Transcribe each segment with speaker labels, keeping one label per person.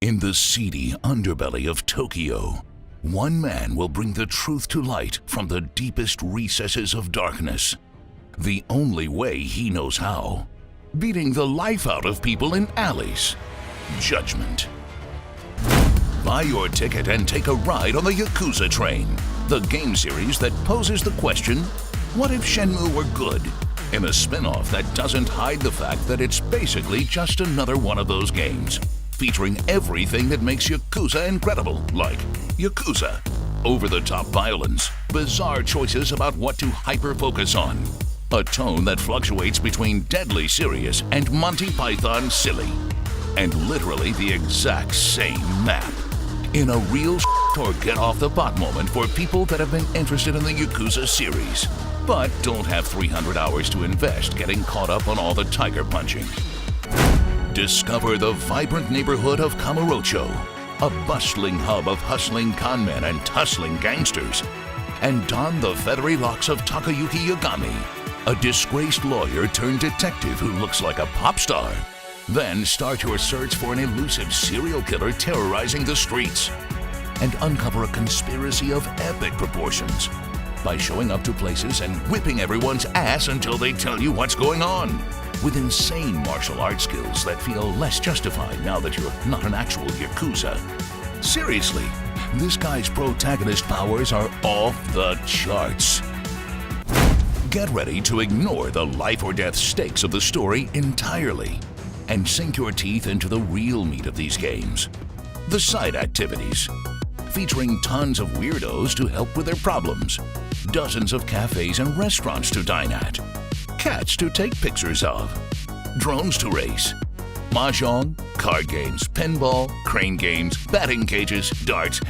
Speaker 1: In the seedy underbelly of Tokyo, one man will bring the truth to light from the deepest recesses of darkness. The only way he knows how. Beating the life out of people in alleys. Judgment. Buy your ticket and take a ride on the Yakuza train, the game series that poses the question, what if Shenmue were good? In a spin-off that doesn't hide the fact that it's basically just another one of those games, featuring everything that makes Yakuza incredible, like Yakuza, over-the-top violence, bizarre choices about what to hyper-focus on, a tone that fluctuates between deadly serious and Monty Python silly, and literally the exact same map. In a real or get-off-the-pot moment for people that have been interested in the Yakuza series, but don't have 300 hours to invest getting caught up on all the tiger punching. Discover the vibrant neighborhood of Kamurocho, a bustling hub of hustling conmen and tussling gangsters, and don the feathery locks of Takayuki Yagami, a disgraced lawyer turned detective who looks like a pop star. Then start your search for an elusive serial killer terrorizing the streets, and uncover a conspiracy of epic proportions by showing up to places and whipping everyone's ass until they tell you what's going on, with insane martial arts skills that feel less justified now that you're not an actual Yakuza. Seriously, this guy's protagonist powers are off the charts. Get ready to ignore the life or death stakes of the story entirely and sink your teeth into the real meat of these games. The side activities, featuring tons of weirdos to help with their problems, dozens of cafes and restaurants to dine at, cats to take pictures of, drones to race, mahjong, card games, pinball, crane games, batting cages, darts,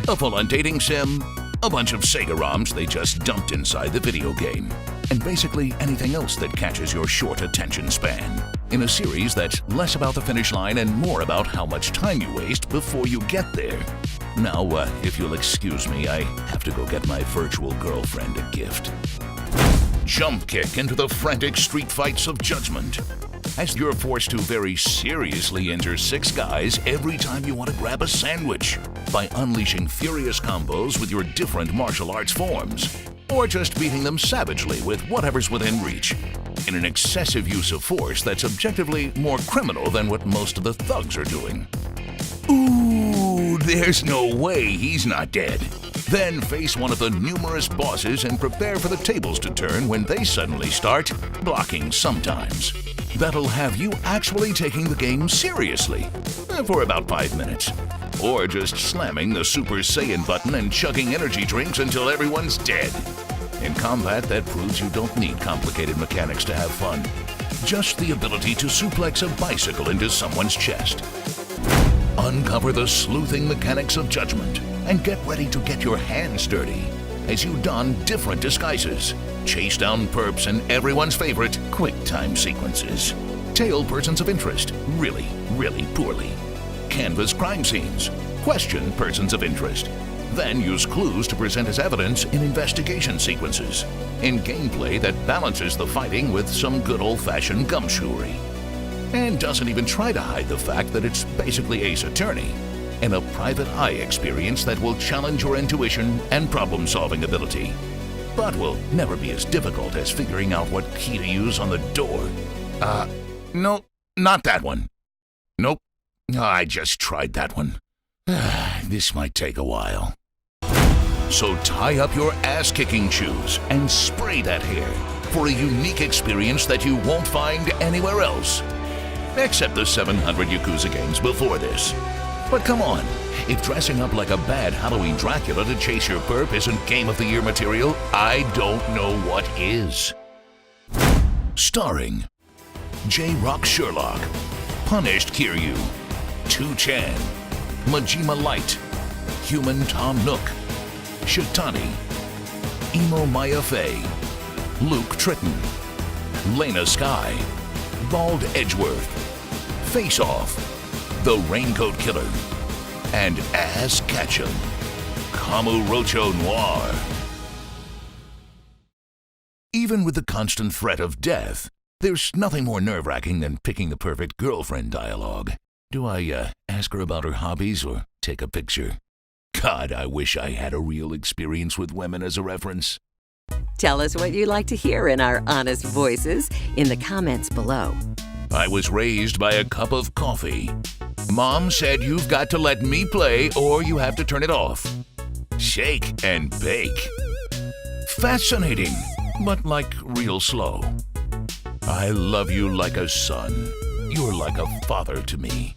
Speaker 1: a full-on dating sim, a bunch of Sega ROMs they just dumped inside the video game, and basically anything else that catches your short attention span, in a series that's less about the finish line and more about how much time you waste before you get there. Now, if you'll excuse me, I have to go get my virtual girlfriend a gift. Jump kick into the frantic street fights of judgment, as you're forced to very seriously injure 6 guys every time you want to grab a sandwich by unleashing furious combos with your different martial arts forms, or just beating them savagely with whatever's within reach, in an excessive use of force that's objectively more criminal than what most of the thugs are doing. Ooh, there's no way he's not dead. Then face one of the numerous bosses and prepare for the tables to turn when they suddenly start blocking sometimes. That'll have you actually taking the game seriously for about 5 minutes. Or just slamming the Super Saiyan button and chugging energy drinks until everyone's dead. In combat, that proves you don't need complicated mechanics to have fun. Just the ability to suplex a bicycle into someone's chest. Uncover the sleuthing mechanics of judgment and get ready to get your hands dirty as you don different disguises, chase down perps and everyone's favorite quick time sequences, tail persons of interest really, really poorly, canvas crime scenes, question persons of interest, then use clues to present as evidence in investigation sequences, in gameplay that balances the fighting with some good old-fashioned gumshoery, and doesn't even try to hide the fact that it's basically Ace Attorney, in a private eye experience that will challenge your intuition and problem-solving ability, but will never be as difficult as figuring out what key to use on the door. No, not that one. Nope, I just tried that one. This might take a while. So tie up your ass-kicking shoes and spray that hair for a unique experience that you won't find anywhere else. Except the 700 Yakuza games before this. But come on, if dressing up like a bad Halloween Dracula to chase your perp isn't Game of the Year material, I don't know what is. Starring J-Rock Sherlock, Punished Kiryu, 2chan, Majima Light, Human Tom Nook, Shitani, Emo Maya Fey, Luke Tritton, Lena Sky, Bald Edgeworth, Face Off, The Raincoat Killer, and Ass Ketchum, Kamurocho Noir. Even with the constant threat of death, there's nothing more nerve-wracking than picking the perfect girlfriend dialogue. Do I ask her about her hobbies or take a picture? God, I wish I had a real experience with women as a reference.
Speaker 2: Tell us what you'd like to hear in our honest voices in the comments below.
Speaker 1: I was raised by a cup of coffee. Mom said you've got to let me play or you have to turn it off. Shake and bake. Fascinating, but like real slow. I love you like a son. You're like a father to me.